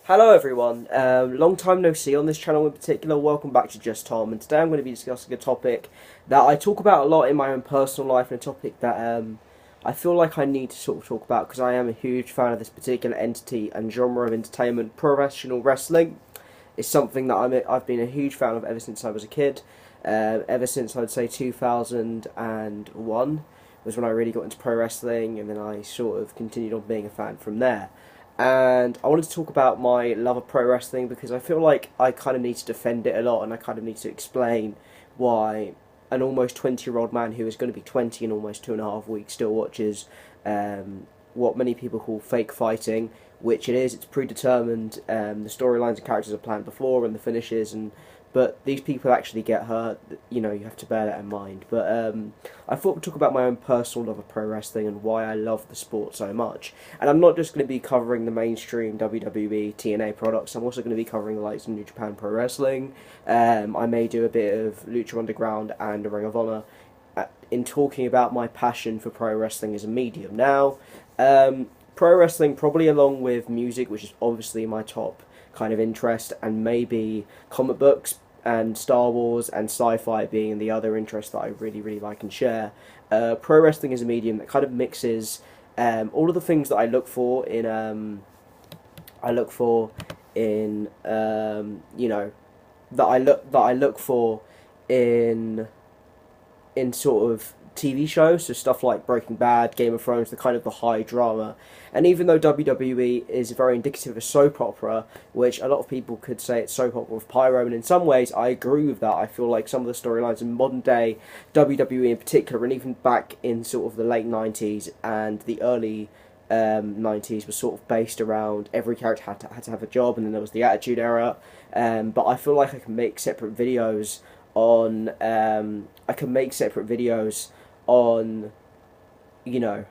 Hello everyone, long time no see on this channel in particular. Welcome back to Just Tom, and today I'm going to be discussing a topic that I talk about a lot in my own personal life, and a topic that I feel like I need to sort of talk about because I am a huge fan of this particular entity and genre of entertainment. Professional wrestling is something that I've been a huge fan of ever since I was a kid. Ever since I'd say 2001 was when I really got into pro wrestling, and then I sort of continued on being a fan from there. And I wanted to talk about my love of pro wrestling because I feel like I kind of need to defend it a lot, and I kind of need to explain why an almost 20-year-old man who is going to be 20 in almost 2.5 weeks still watches what many people call fake fighting, which it is. It's predetermined. The storylines and characters are planned before, and the finishes, but these people actually get hurt. You know, you have to bear that in mind. But I thought we'd talk about my own personal love of pro wrestling and why I love the sport so much. And I'm not just going to be covering the mainstream WWE, TNA products. I'm also going to be covering the likes of New Japan Pro Wrestling. I may do a bit of Lucha Underground and Ring of Honor in talking about my passion for pro wrestling as a medium. Now, pro wrestling, probably along with music, which is obviously my top kind of interest, and maybe comic books and Star Wars and sci-fi being the other interest that I really, really like and share. Pro wrestling is a medium that kind of mixes all of the things that I look for in you know, that I look for in sort of TV shows, so stuff like Breaking Bad, Game of Thrones, the kind of the high drama. And even though WWE is very indicative of a soap opera, which a lot of people could say it's soap opera with pyro, and in some ways I agree with that. I feel like some of the storylines in modern day WWE in particular, and even back in sort of the late 90s and the early 90s, was sort of based around every character had to have a job, and then there was the Attitude Era. But I feel like I can make separate videos on you know,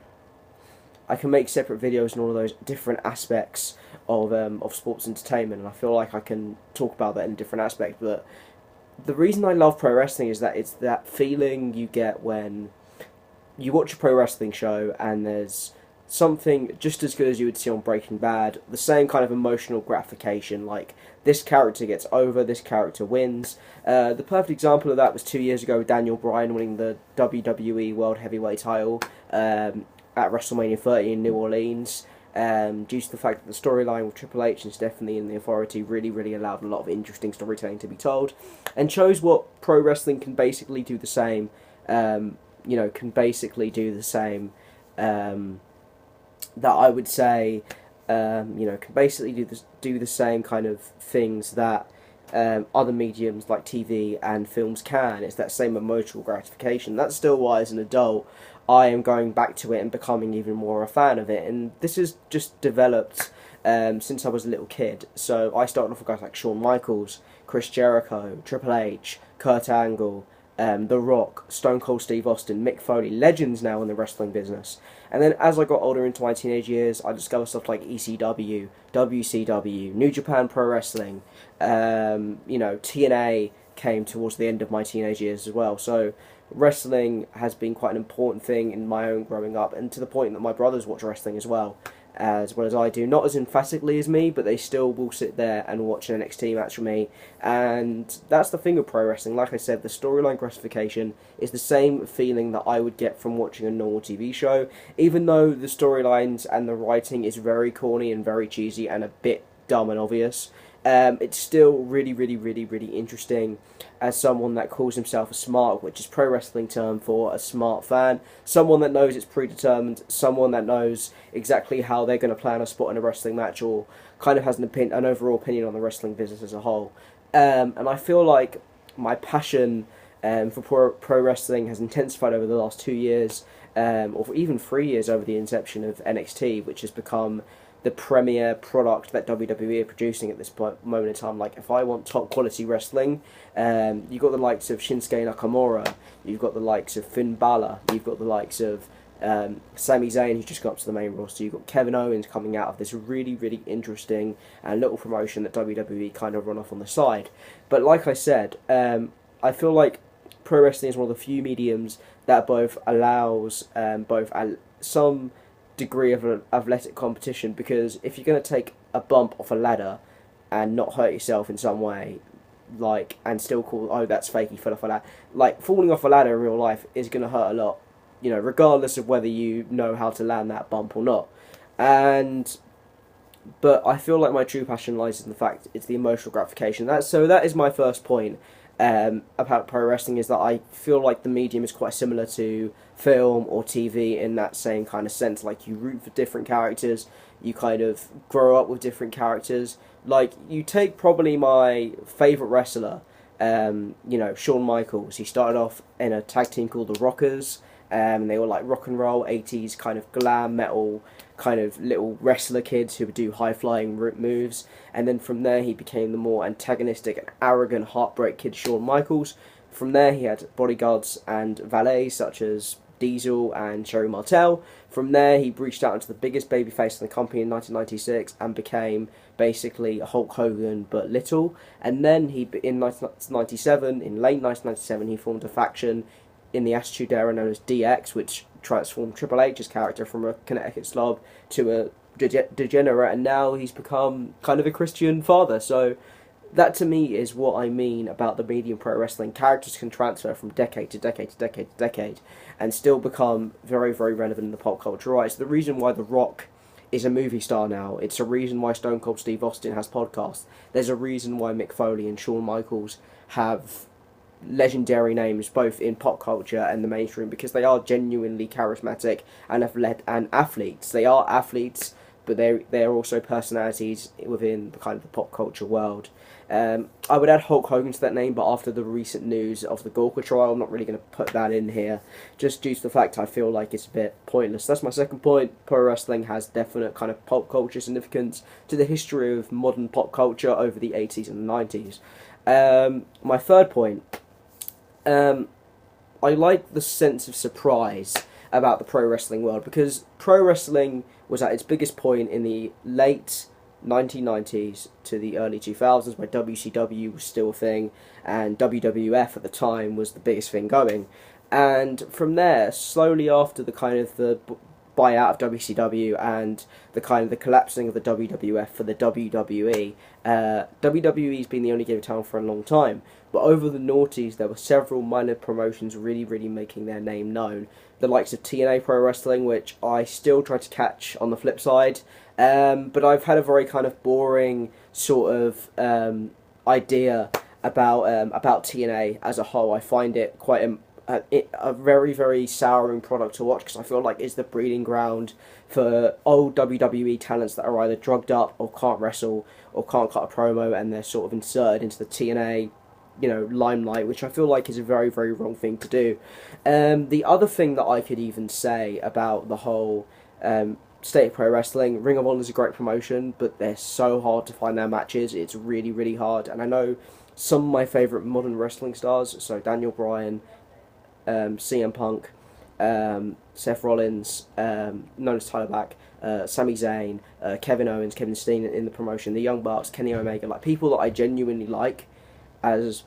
I can make separate videos on all of those different aspects of sports entertainment, and I feel like I can talk about that in different aspects. But the reason I love pro wrestling is that it's that feeling you get when you watch a pro wrestling show and there's something just as good as you would see on Breaking Bad, the same kind of emotional gratification, like this character gets over, this character wins. The perfect example of that was 2 years ago with Daniel Bryan winning the WWE World Heavyweight title at WrestleMania 30 in New Orleans. Due to the fact that the storyline with Triple H and Stephanie and the Authority really, really allowed a lot of interesting storytelling to be told, and shows what pro wrestling can basically do the same. Can basically do the same. That I would say, can basically do the same kind of things that other mediums like TV and films can. It's that same emotional gratification. That's still why, as an adult, I am going back to it and becoming even more a fan of it. And this has just developed since I was a little kid. So I started off with guys like Shawn Michaels, Chris Jericho, Triple H, Kurt Angle, The Rock, Stone Cold Steve Austin, Mick Foley, legends now in the wrestling business. And then as I got older into my teenage years, I discovered stuff like ECW, WCW, New Japan Pro Wrestling, TNA came towards the end of my teenage years as well. So wrestling has been quite an important thing in my own growing up, and to the point that my brothers watch wrestling as well as I do. Not as emphatically as me, but they still will sit there and watch an NXT match from me. And that's the thing with pro wrestling. Like I said, the storyline gratification is the same feeling that I would get from watching a normal TV show, even though the storylines and the writing is very corny and very cheesy and a bit dumb and obvious. It's still really, really, really, really interesting as someone that calls himself a smart, which is pro wrestling term for a smart fan, someone that knows it's predetermined, someone that knows exactly how they're going to plan a spot in a wrestling match, or kind of has an overall opinion on the wrestling business as a whole. And I feel like my passion for pro wrestling has intensified over the last 2 years, or even 3 years over the inception of NXT, which has become the premier product that WWE are producing at this moment in time. Like, if I want top quality wrestling, you've got the likes of Shinsuke Nakamura, you've got the likes of Finn Balor, you've got the likes of Sami Zayn, who's just got up to the main roster, you've got Kevin Owens coming out of this really, really interesting and little promotion that WWE kind of run off on the side. But like I said, I feel like pro wrestling is one of the few mediums that both allows some degree of athletic competition, because if you're going to take a bump off a ladder and not hurt yourself in some way, like, and still call, oh, that's fake, he fell off a ladder. Like, falling off a ladder in real life is going to hurt a lot, you know, regardless of whether you know how to land that bump or not. But I feel like my true passion lies in the fact it's the emotional gratification. That is my first point about pro wrestling, is that I feel like the medium is quite similar to film or TV in that same kind of sense. Like, you root for different characters, you kind of grow up with different characters. Like, you take probably my favourite wrestler, you know, Shawn Michaels. He started off in a tag team called the Rockers. They were like rock and roll 80s kind of glam metal kind of little wrestler kids who would do high flying moves, and then from there he became the more antagonistic and arrogant heartbreak kid Shawn Michaels. From there he had bodyguards and valets such as Diesel and Sherry Martel. From there he breached out into the biggest babyface in the company in 1996 and became basically a Hulk Hogan but little. And then in 1997, in late 1997, he formed a faction in the Attitude Era known as DX, which transformed Triple H's character from a Connecticut slob to a degenerate, and now he's become kind of a Christian father. So that to me is what I mean about the medium pro wrestling. Characters can transfer from decade to decade to decade to decade and still become very, very relevant in the pop culture. Right, it's the reason why The Rock is a movie star now. It's a reason why Stone Cold Steve Austin has podcasts. There's a reason why Mick Foley and Shawn Michaels have legendary names both in pop culture and the mainstream, because they are genuinely charismatic and athletes. They are athletes, but they're also personalities within the kind of the pop culture world. I would add Hulk Hogan to that name, but after the recent news of the Gawker trial, I'm not really going to put that in here, just due to the fact I feel like it's a bit pointless. That's my second point. Pro wrestling has definite kind of pop culture significance to the history of modern pop culture over the 80s and the 90s. My third point, I like the sense of surprise about the pro wrestling world, because pro wrestling was at its biggest point in the late 1990s to the early 2000s, where WCW was still a thing and WWF at the time was the biggest thing going. And from there, slowly after the kind of the buyout of WCW and the kind of the collapsing of the WWF for the WWE, WWE's been the only game in town for a long time. But over the noughties, there were several minor promotions really, really making their name known. The likes of TNA Pro Wrestling, which I still try to catch on the flip side. But I've had a very kind of boring sort of idea about TNA as a whole. I find it quite a very, very souring product to watch, because I feel like it's the breeding ground for old WWE talents that are either drugged up or can't wrestle or can't cut a promo, and they're sort of inserted into the TNA, you know, limelight, which I feel like is a very, very wrong thing to do. The other thing that I could even say about the whole state of pro wrestling, Ring of Honor is a great promotion, but they're so hard to find their matches. It's really, really hard. And I know some of my favourite modern wrestling stars, so Daniel Bryan, CM Punk, Seth Rollins, known as Tyler Black, Sami Zayn, Kevin Owens, Kevin Steen in the promotion, the Young Bucks, Kenny Omega, like people that I genuinely like as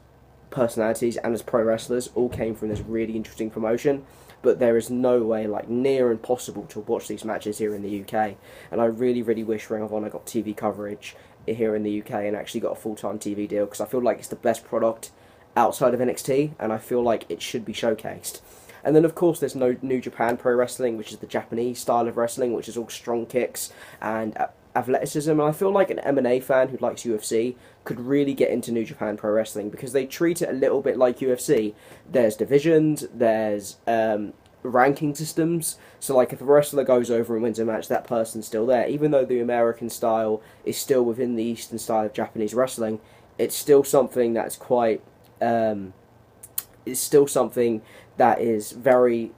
personalities and as pro wrestlers, all came from this really interesting promotion. But there is no way, like, near impossible to watch these matches here in the UK. And I really, really wish Ring of Honor got TV coverage here in the UK and actually got a full-time TV deal, because I feel like it's the best product outside of NXT, and I feel like it should be showcased. And then, of course, there's New Japan Pro Wrestling, which is the Japanese style of wrestling, which is all strong kicks and athleticism. And I feel like an MMA fan who likes UFC could really get into New Japan Pro Wrestling, because they treat it a little bit like UFC. There's divisions, there's ranking systems. So, like, if a wrestler goes over and wins a match, that person's still there. Even though the American style is still within the Eastern style of Japanese wrestling, it's still something that's quite... it's still something that is very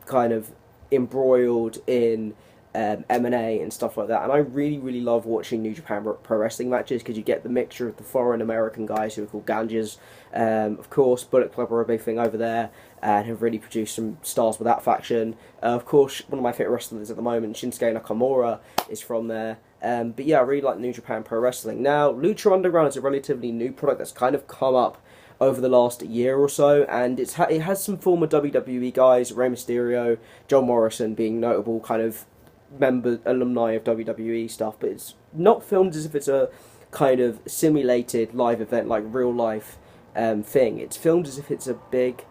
kind of embroiled in M&A and stuff like that. And I really, really love watching New Japan Pro Wrestling matches, because you get the mixture of the foreign American guys who are called Ganjas. Of course, Bullet Club are a big thing over there and have really produced some stars with that faction. Of course, one of my favourite wrestlers at the moment, Shinsuke Nakamura, is from there. But yeah, I really like New Japan Pro Wrestling. Now, Lucha Underground is a relatively new product that's kind of come up over the last year or so, and it has some former WWE guys, Rey Mysterio, John Morrison being notable kind of alumni of WWE stuff, but it's not filmed as if it's a kind of simulated live event like real life thing. It's filmed as if it's a big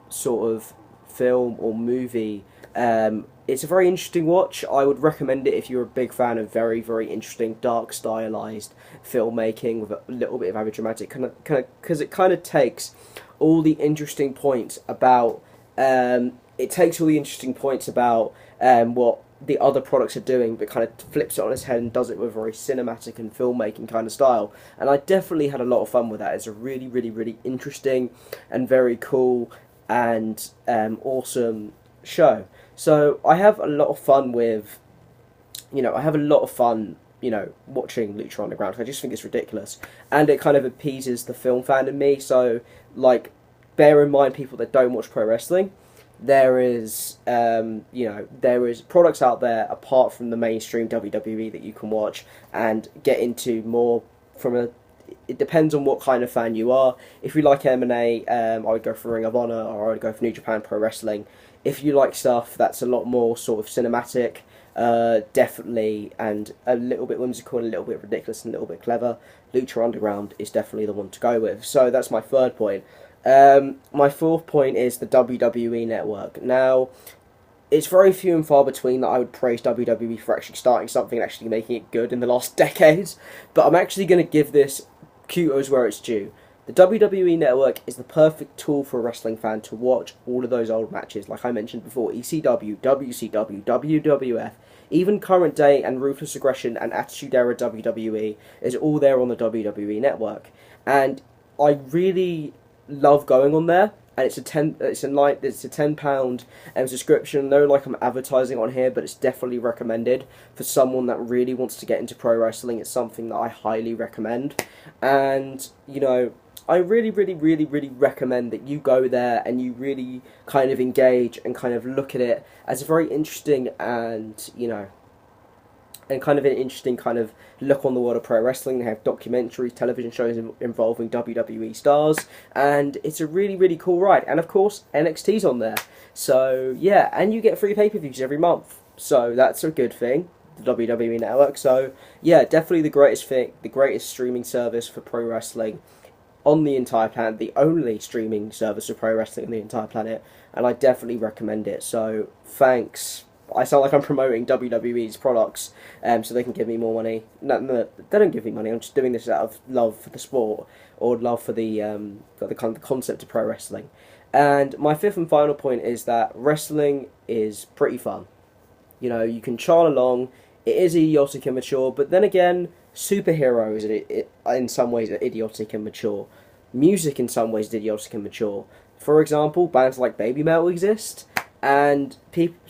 sort of film or movie. It's a very interesting watch. I would recommend it if you're a big fan of very, very interesting, dark, stylized filmmaking with a little bit of avid dramatic, because it kind of takes all the interesting points about what the other products are doing, but kind of flips it on its head and does it with a very cinematic and filmmaking kind of style. And I definitely had a lot of fun with that. It's a really, really, really interesting and very cool and awesome show. So I have a lot of fun with, watching Lucha Underground. I just think it's ridiculous, and it kind of appeases the film fan in me. So, like, bear in mind, people that don't watch pro wrestling, there is products out there apart from the mainstream WWE that you can watch and get into more from a. It depends on what kind of fan you are. If you like MMA, I would go for Ring of Honor, or I would go for New Japan Pro Wrestling. If you like stuff that's a lot more sort of cinematic, definitely, and a little bit whimsical, and a little bit ridiculous, and a little bit clever, Lucha Underground is definitely the one to go with. So that's my third point. My fourth point is the WWE Network. Now, it's very few and far between that I would praise WWE for actually starting something and actually making it good in the last decades, but I'm actually going to give this kudos where it's due. The WWE Network is the perfect tool for a wrestling fan to watch all of those old matches, like I mentioned before, ECW, WCW, WWF, even current day and Ruthless Aggression and Attitude Era WWE is all there on the WWE Network. And I really love going on there, and it's a £10 subscription. No, like I'm advertising on here, but it's definitely recommended for someone that really wants to get into pro wrestling. It's something that I highly recommend, and I really, really, really, really recommend that you go there and you really kind of engage and kind of look at it as a very interesting and kind of an interesting kind of look on the world of pro wrestling. They have documentaries, television shows involving WWE stars, and it's a really, really cool ride. And of course, NXT's on there. So yeah, and you get free pay-per-views every month. So that's a good thing, the WWE Network. So yeah, definitely the greatest streaming service for pro wrestling on the entire planet, the only streaming service for pro wrestling on the entire planet, and I definitely recommend it. So thanks. I sound like I'm promoting WWE's products, so they can give me more money. No, they don't give me money. I'm just doing this out of love for the sport, or love for the kind of concept of pro wrestling. And my fifth and final point is that wrestling is pretty fun. You can chart along. It is idiotic and mature, but then again, superheroes in some ways are idiotic and mature. Music in some ways is idiotic and mature. For example, bands like Baby Metal exist, and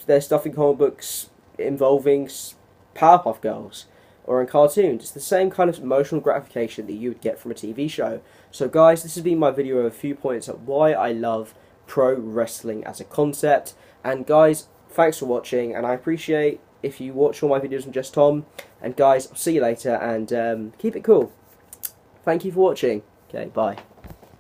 there's stuff in comic books involving Powerpuff Girls, or in cartoons. It's the same kind of emotional gratification that you would get from a TV show. So guys, this has been my video of a few points on why I love pro wrestling as a concept. And guys, thanks for watching, and I appreciate if you watch all my videos from Just Tom. And guys, I'll see you later, and keep it cool. Thank you for watching. Okay, bye.